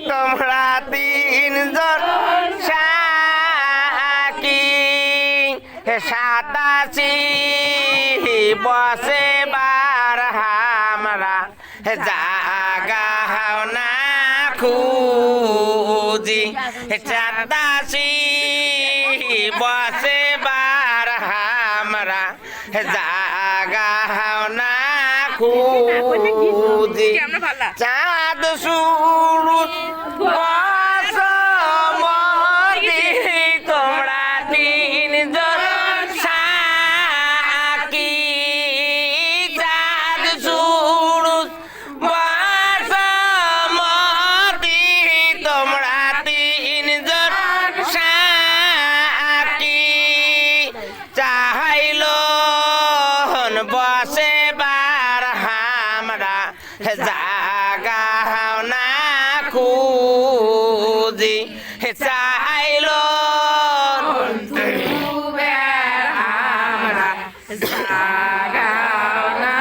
তোমরা তিনজন সাকি 87 বসে বার আমরা জাগা না খুঁজি 87 বসে বার আমরা জাগা না খুঁজি চাঁদ সূরজ বসমতি তোমরা তিনজন সাকি চাঁদ সূরজ বসমতি তোমরা তিনজন সাকি চাইলো বসে বার আমরা জাগা না খুঁজি চাইলো আমরা জাগা না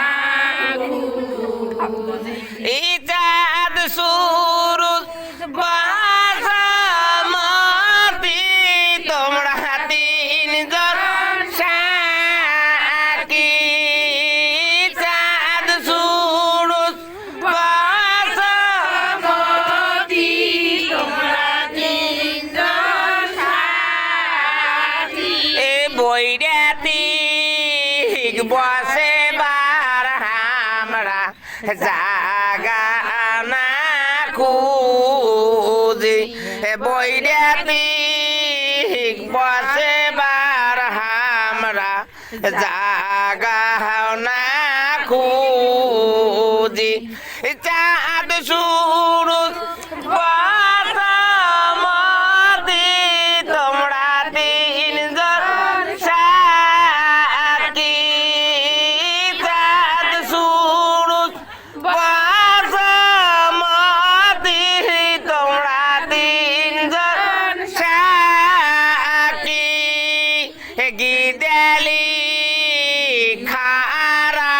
খুঁজি এই চাঁদ সূরজ বসমতি তোমরা তিনজন সাকি চাঁদ সূরজ বসমতি তোমরা তিনজন সাকি এ বৈরাতি বসে বার আমরা জাগা না খুঁজি বৈরাতি বসে বার আমরা জাগা না খুঁজি চাঁদ সূরজ বসমতি তোমরা তিনজন সাকি চাঁদ সূরজ বসমতি তোমরা তিনজন সাকি গিদালি খারা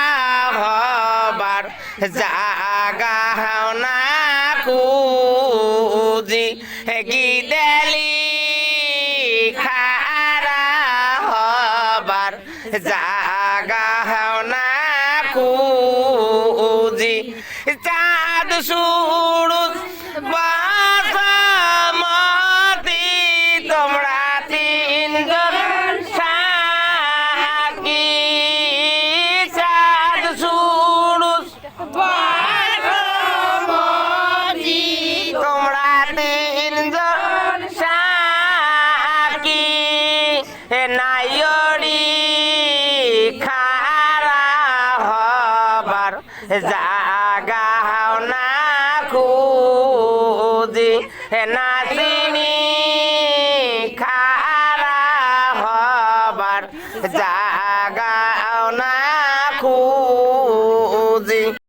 হবার জাগা না খুঁজি গিদালি খারা হবার জাগা না খুঁজি চাঁদ সূরজ বসমতি তোমরা তিনজন সাকি চাঁদ সূরজ বসমতি তোমরা তিনজন সাকি নাইরি খারা হবার জাগা না খুঁজি নাচিনি খারা হবার